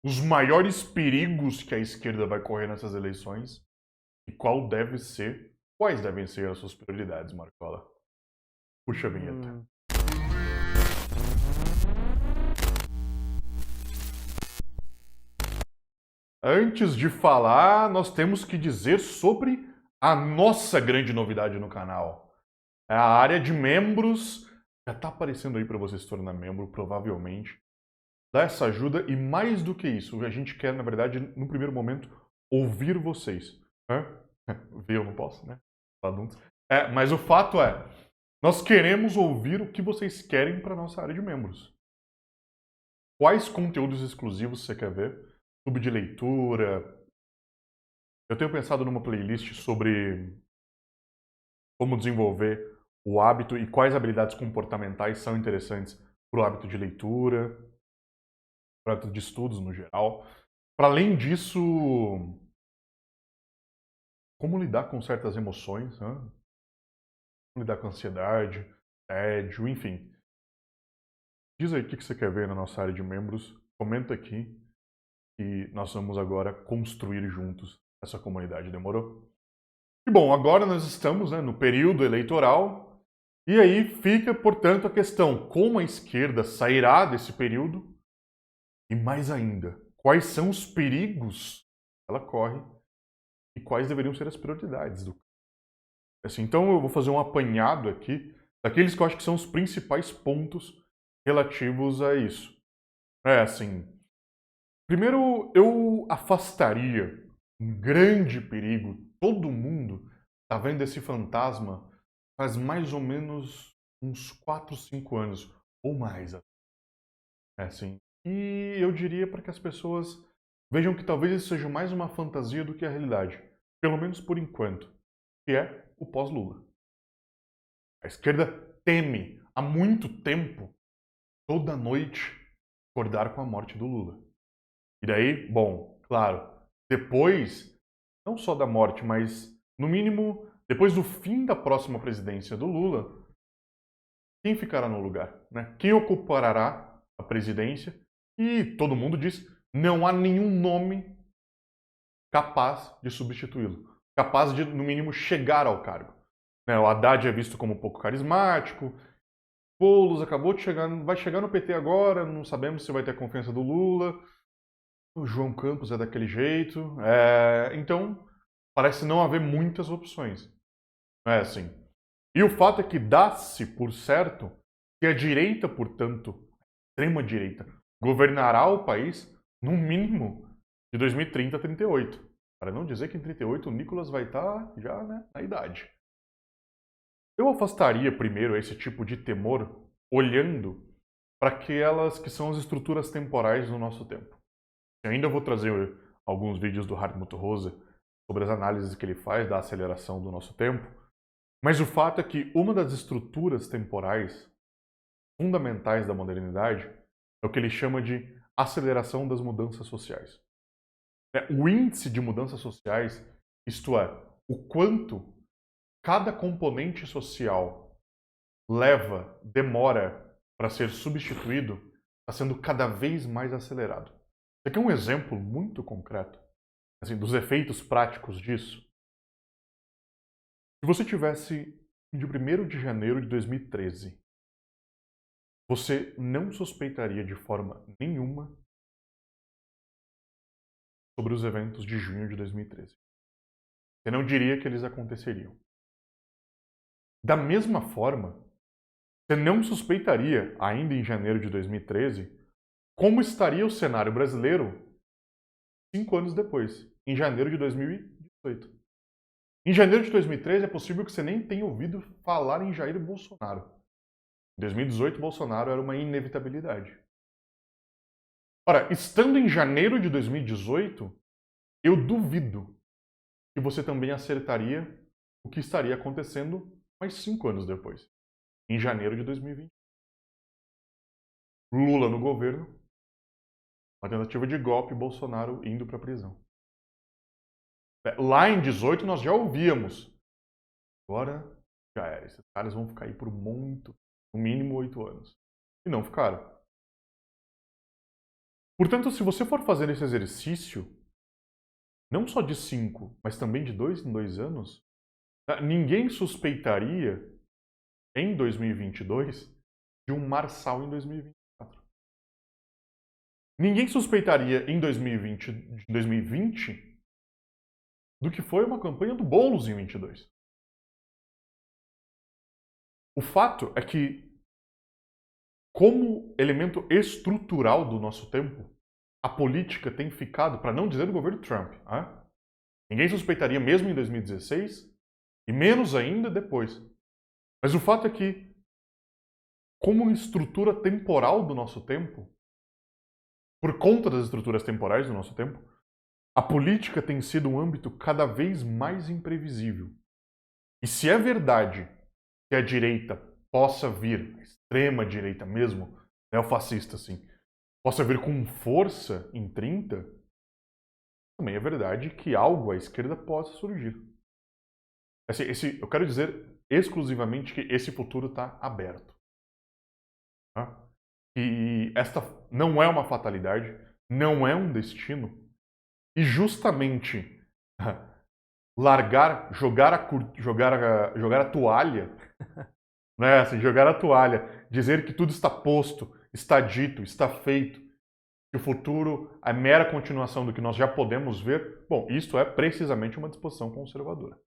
os maiores perigos que a esquerda vai correr nessas eleições e quais devem ser as suas prioridades, Marcola. Puxa a vinheta. Hum, Antes de falar, nós temos que dizer sobre a nossa grande novidade no canal. É a área de membros. Já está aparecendo aí para você se tornar membro, provavelmente. Dá essa ajuda e mais do que isso, a gente quer, na verdade, no primeiro momento, ouvir vocês. Hã? Ver eu não posso, né? Adultos. Mas o fato é, nós queremos ouvir o que vocês querem para nossa área de membros. Quais conteúdos exclusivos você quer ver? Clube de leitura. Eu tenho pensado numa playlist sobre como desenvolver o hábito e quais habilidades comportamentais são interessantes para o hábito de leitura, para o hábito de estudos no geral. Para além disso, como lidar com certas emoções, né? Como lidar com ansiedade, tédio, enfim. Diz aí o que você quer ver na nossa área de membros, comenta aqui e nós vamos agora construir juntos essa comunidade, demorou? E bom, agora nós estamos, né, no período eleitoral e aí fica, portanto, a questão: como a esquerda sairá desse período e, mais ainda, quais são os perigos que ela corre e quais deveriam ser as prioridades do assim, então eu vou fazer um apanhado aqui daqueles que eu acho que são os principais pontos relativos a isso. Assim, primeiro eu afastaria um grande perigo. Todo mundo está vendo esse fantasma faz mais ou menos uns 4, 5 anos ou mais. Assim. E eu diria para que as pessoas vejam que talvez isso seja mais uma fantasia do que a realidade, pelo menos por enquanto, que é o pós-Lula. A esquerda teme há muito tempo, toda noite, acordar com a morte do Lula. E daí, bom, claro, depois, não só da morte, mas no mínimo, depois do fim da próxima presidência do Lula, quem ficará no lugar? Né? Quem ocupará a presidência? E todo mundo diz, não há nenhum nome capaz de substituí-lo, capaz de, no mínimo, chegar ao cargo. Né? O Haddad é visto como um pouco carismático, Boulos acabou de chegar, vai chegar no PT agora, não sabemos se vai ter a confiança do Lula. O João Campos é daquele jeito. Então, parece não haver muitas opções. É assim. E o fato é que dá-se por certo que a direita, portanto, a extrema-direita, governará o país no mínimo de 2030 a 38. Para não dizer que em 38 o Nicolas vai estar já, né, na idade. Eu afastaria primeiro esse tipo de temor olhando para aquelas que são as estruturas temporais do nosso tempo. Eu ainda vou trazer alguns vídeos do Hartmut Rosa sobre as análises que ele faz da aceleração do nosso tempo, mas o fato é que uma das estruturas temporais fundamentais da modernidade é o que ele chama de aceleração das mudanças sociais. O índice de mudanças sociais, isto é, o quanto cada componente social demora para ser substituído, está sendo cada vez mais acelerado. Isso aqui é um exemplo muito concreto, assim, dos efeitos práticos disso. Se você tivesse de 1º de janeiro de 2013, você não suspeitaria de forma nenhuma sobre os eventos de junho de 2013. Você não diria que eles aconteceriam. Da mesma forma, você não suspeitaria, ainda em janeiro de 2013, como estaria o cenário brasileiro 5 anos depois, em janeiro de 2018. Em janeiro de 2013 é possível que você nem tenha ouvido falar em Jair Bolsonaro. Em 2018, Bolsonaro era uma inevitabilidade. Ora, estando em janeiro de 2018, eu duvido que você também acertaria o que estaria acontecendo mais 5 anos depois, em janeiro de 2020. Lula no governo, uma tentativa de golpe, Bolsonaro indo para a prisão. Lá em 18 nós já ouvíamos. Agora já era. Esses caras vão ficar aí por muito, no mínimo 8 anos. E não ficaram. Portanto, se você for fazer esse exercício, não só de 5, mas também de 2 em 2 anos, ninguém suspeitaria, em 2022, de um Marçal em 2024. Ninguém suspeitaria em 2020 do que foi uma campanha do Boulos em 22. O fato é que, como elemento estrutural do nosso tempo, a política tem ficado, para não dizer do governo Trump, ninguém suspeitaria mesmo em 2016 e menos ainda depois. Mas o fato é que, como estrutura temporal do nosso tempo, por conta das estruturas temporais do nosso tempo, a política tem sido um âmbito cada vez mais imprevisível. E se é verdade que a direita possa vir, a extrema direita mesmo, neofascista assim, possa vir com força em 30, também é verdade que algo à esquerda possa surgir. Eu quero dizer exclusivamente que esse futuro está aberto. Tá? E esta não é uma fatalidade, não é um destino, e justamente jogar a toalha, né? Assim, jogar a toalha, dizer que tudo está posto, está dito, está feito, que o futuro é mera continuação do que nós já podemos ver, bom, isso é precisamente uma disposição conservadora.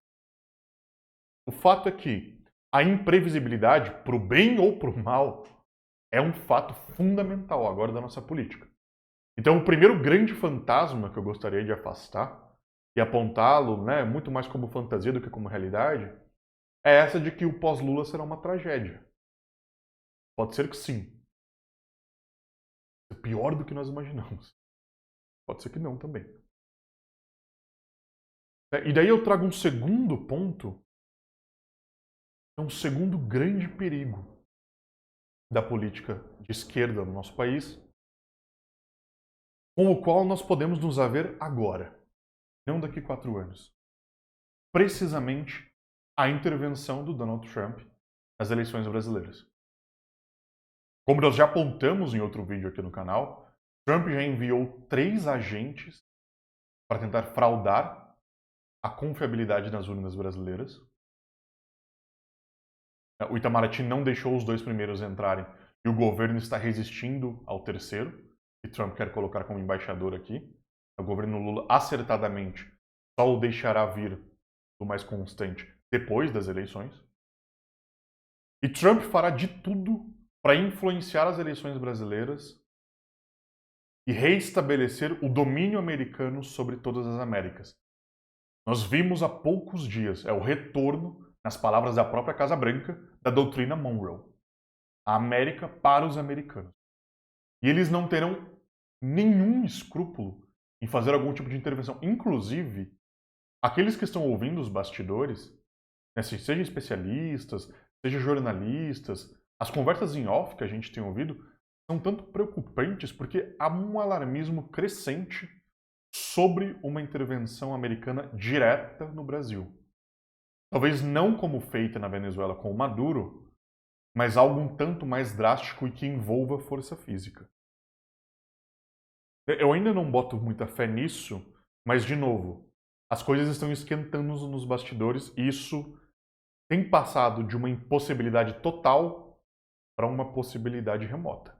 O fato é que a imprevisibilidade, para o bem ou para o mal, é um fato fundamental agora da nossa política. Então, o primeiro grande fantasma que eu gostaria de afastar e apontá-lo, né, muito mais como fantasia do que como realidade, é essa de que o pós-Lula será uma tragédia. Pode ser que sim. É pior do que nós imaginamos. Pode ser que não também. E daí eu trago um segundo ponto, um segundo grande perigo da política de esquerda no nosso país, com o qual nós podemos nos haver agora, não daqui 4 anos. Precisamente a intervenção do Donald Trump nas eleições brasileiras. Como nós já apontamos em outro vídeo aqui no canal, Trump já enviou 3 agentes para tentar fraudar a confiabilidade nas urnas brasileiras. O Itamaraty não deixou os 2 primeiros entrarem e o governo está resistindo ao terceiro, que Trump quer colocar como embaixador aqui. O governo Lula acertadamente só o deixará vir do mais constante depois das eleições. E Trump fará de tudo para influenciar as eleições brasileiras e reestabelecer o domínio americano sobre todas as Américas. Nós vimos há poucos dias, o retorno, nas palavras da própria Casa Branca, da doutrina Monroe. A América para os americanos. E eles não terão nenhum escrúpulo em fazer algum tipo de intervenção. Inclusive, aqueles que estão ouvindo os bastidores, né, seja especialistas, seja jornalistas, as conversas em off que a gente tem ouvido são tanto preocupantes porque há um alarmismo crescente sobre uma intervenção americana direta no Brasil. Talvez não como feita na Venezuela com o Maduro, mas algo um tanto mais drástico e que envolva força física. Eu ainda não boto muita fé nisso, mas, de novo, as coisas estão esquentando nos bastidores e isso tem passado de uma impossibilidade total para uma possibilidade remota.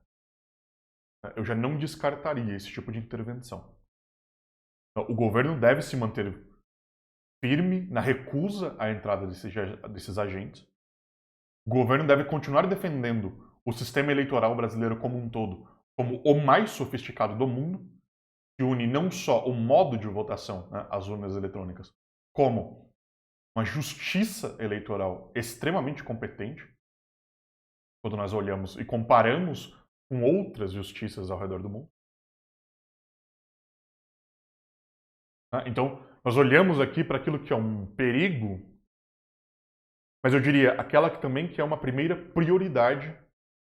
Eu já não descartaria esse tipo de intervenção. O governo deve se manter firme na recusa à entrada desses agentes. O governo deve continuar defendendo o sistema eleitoral brasileiro como um todo, como o mais sofisticado do mundo, que une não só o modo de votação, né, as urnas eletrônicas, como uma justiça eleitoral extremamente competente, quando nós olhamos e comparamos com outras justiças ao redor do mundo. Então, nós olhamos aqui para aquilo que é um perigo, mas eu diria aquela que também que é uma primeira prioridade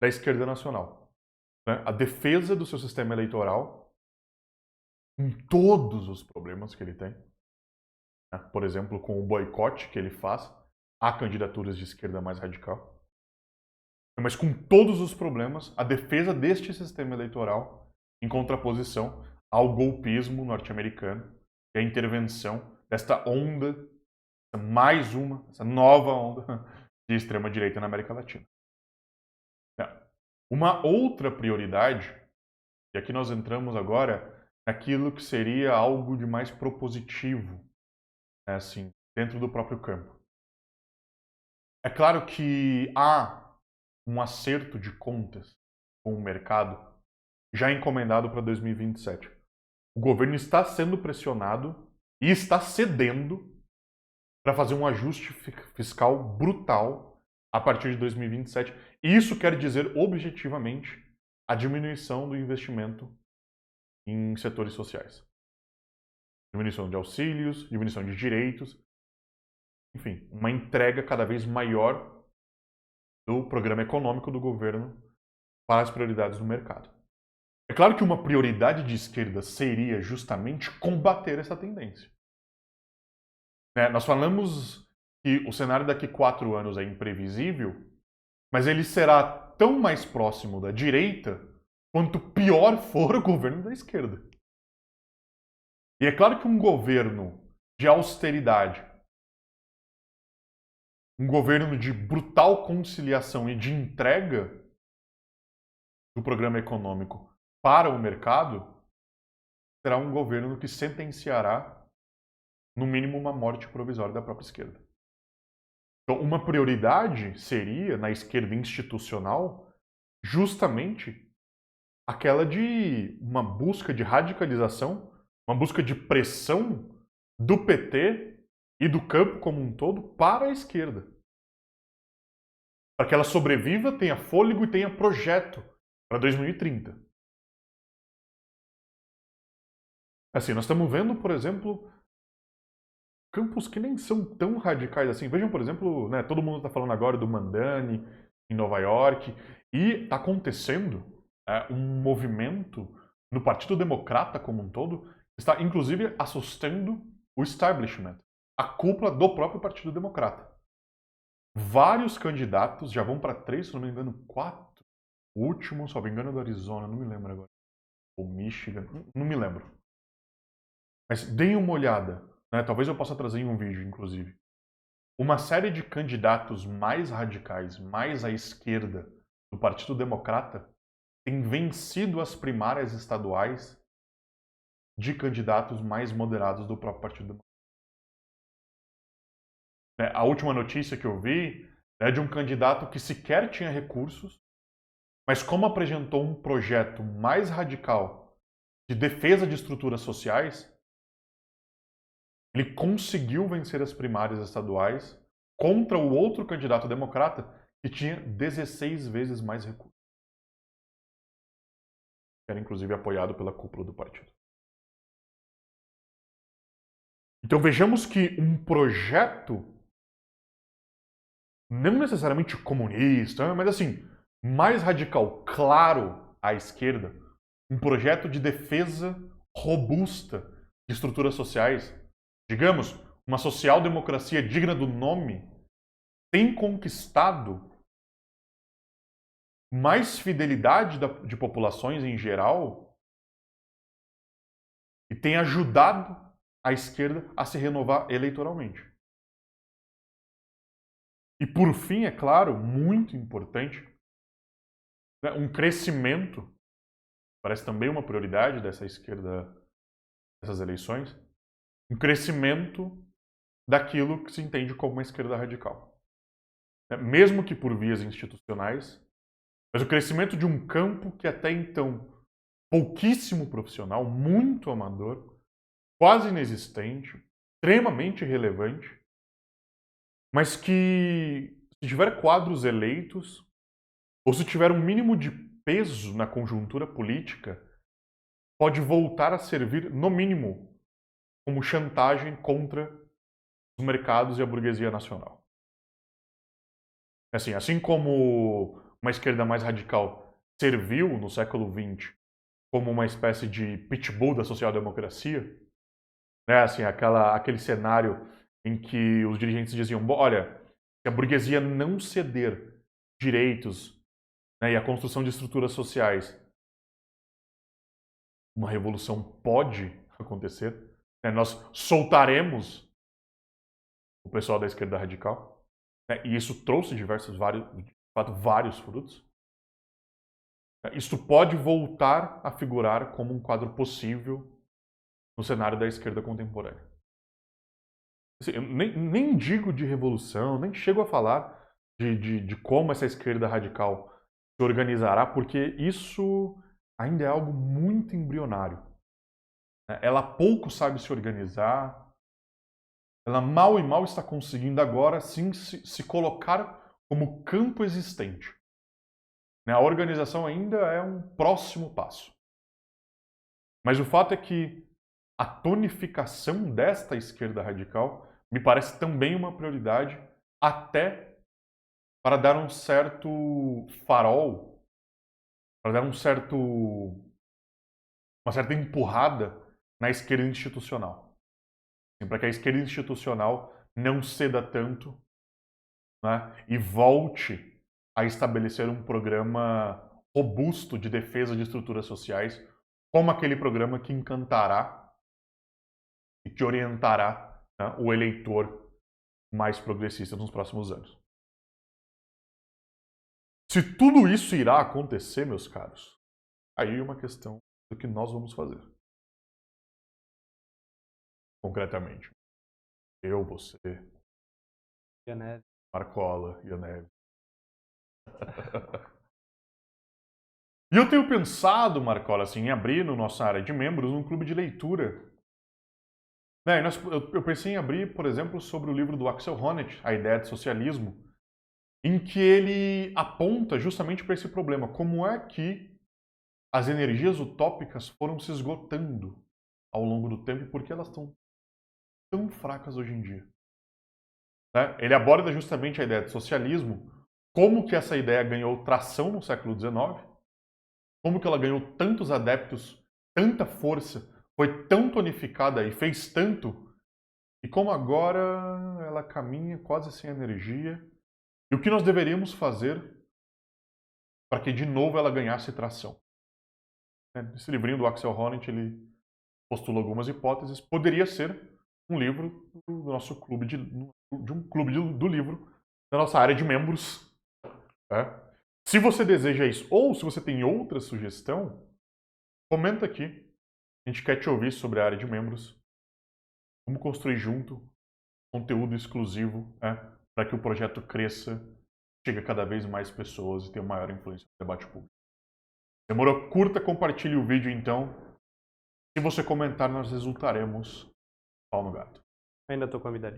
da esquerda nacional. Né? A defesa do seu sistema eleitoral, com todos os problemas que ele tem. Né? Por exemplo, com o boicote que ele faz a candidaturas de esquerda mais radical. Mas com todos os problemas, a defesa deste sistema eleitoral em contraposição ao golpismo norte-americano e à intervenção desta onda, essa nova onda de extrema-direita na América Latina. Uma outra prioridade, e aqui nós entramos agora naquilo que seria algo de mais propositivo, né, assim, dentro do próprio campo. É claro que há um acerto de contas com o mercado já encomendado para 2027. O governo está sendo pressionado e está cedendo para fazer um ajuste fiscal brutal a partir de 2027. E isso quer dizer, objetivamente, a diminuição do investimento em setores sociais. Diminuição de auxílios, diminuição de direitos, enfim, uma entrega cada vez maior do programa econômico do governo para as prioridades do mercado. É claro que uma prioridade de esquerda seria justamente combater essa tendência. Nós falamos que o cenário daqui a 4 anos é imprevisível, mas ele será tão mais próximo da direita quanto pior for o governo da esquerda. E é claro que um governo de austeridade, um governo de brutal conciliação e de entrega do programa econômico para o mercado, será um governo que sentenciará, no mínimo, uma morte provisória da própria esquerda. Então, uma prioridade seria, na esquerda institucional, justamente aquela de uma busca de radicalização, uma busca de pressão do PT e do campo como um todo para a esquerda. Para que ela sobreviva, tenha fôlego e tenha projeto para 2030. Assim, nós estamos vendo, por exemplo, campos que nem são tão radicais assim. Vejam, por exemplo, né, todo mundo está falando agora do Mandani em Nova York, e está acontecendo um movimento no Partido Democrata como um todo, que está inclusive assustando o establishment, a cúpula do próprio Partido Democrata. Vários candidatos, já vão para 3, se não me engano, 4. O último, se não me engano, é do Arizona, não me lembro agora. Ou Michigan, não me lembro. Mas deem uma olhada, né? Talvez eu possa trazer em um vídeo, inclusive. Uma série de candidatos mais radicais, mais à esquerda do Partido Democrata, tem vencido as primárias estaduais de candidatos mais moderados do próprio Partido Democrata. A última notícia que eu vi é de um candidato que sequer tinha recursos, mas como apresentou um projeto mais radical de defesa de estruturas sociais, ele conseguiu vencer as primárias estaduais contra o outro candidato democrata que tinha 16 vezes mais recursos. Era inclusive apoiado pela cúpula do partido. Então vejamos que um projeto, não necessariamente comunista, mas assim, mais radical, claro, à esquerda, um projeto de defesa robusta de estruturas sociais, digamos, uma social-democracia digna do nome, tem conquistado mais fidelidade de populações em geral e tem ajudado a esquerda a se renovar eleitoralmente. E por fim, é claro, muito importante, um crescimento, parece também uma prioridade dessa esquerda, dessas eleições, um crescimento daquilo que se entende como uma esquerda radical. Mesmo que por vias institucionais, mas o crescimento de um campo que até então pouquíssimo profissional, muito amador, quase inexistente, extremamente relevante, mas que, se tiver quadros eleitos, ou se tiver um mínimo de peso na conjuntura política, pode voltar a servir, no mínimo, como chantagem contra os mercados e a burguesia nacional. Assim como uma esquerda mais radical serviu no século XX como uma espécie de pitbull da social-democracia, né? Assim, aquele cenário em que os dirigentes diziam, olha, se a burguesia não ceder direitos, né, e a construção de estruturas sociais uma revolução pode acontecer. Nós soltaremos o pessoal da esquerda radical. E isso trouxe vários frutos. Isso pode voltar a figurar como um quadro possível no cenário da esquerda contemporânea. Assim, eu nem digo de revolução, nem chego a falar de como essa esquerda radical se organizará, porque isso ainda é algo muito embrionário. Ela pouco sabe se organizar, ela mal e mal está conseguindo agora sim se colocar como campo existente. A organização ainda é um próximo passo. Mas o fato é que a tonificação desta esquerda radical me parece também uma prioridade, até para dar um certo farol, para dar uma certa empurrada na esquerda institucional. Para que a esquerda institucional não ceda tanto, né, e volte a estabelecer um programa robusto de defesa de estruturas sociais, como aquele programa que encantará e que orientará, né, o eleitor mais progressista nos próximos anos. Se tudo isso irá acontecer, meus caros, aí é uma questão do que nós vamos fazer. Concretamente. Eu, você, E a Neve. Marcola e a Neve. E eu tenho pensado, Marcola, assim, em abrir na nossa área de membros um clube de leitura. Eu pensei em abrir, por exemplo, sobre o livro do Axel Honneth, A Ideia de Socialismo, em que ele aponta justamente para esse problema. Como é que as energias utópicas foram se esgotando ao longo do tempo e por que elas estão tão fracas hoje em dia? Ele aborda justamente a ideia de socialismo, como que essa ideia ganhou tração no século XIX, como que ela ganhou tantos adeptos, tanta força, foi tão tonificada e fez tanto, e como agora ela caminha quase sem energia. E o que nós deveríamos fazer para que de novo ela ganhasse tração? Esse livrinho do Axel Honneth, ele postula algumas hipóteses. Poderia ser um livro do nosso clube do livro, da nossa área de membros. Se você deseja isso, ou se você tem outra sugestão, comenta aqui. A gente quer te ouvir sobre a área de membros. Vamos construir junto conteúdo exclusivo, para que o projeto cresça, chegue a cada vez mais pessoas e tenha maior influência no debate público. Demorou? Curta, compartilhe o vídeo então. Se você comentar, nós resultaremos pau no gato. Ainda tô com a vida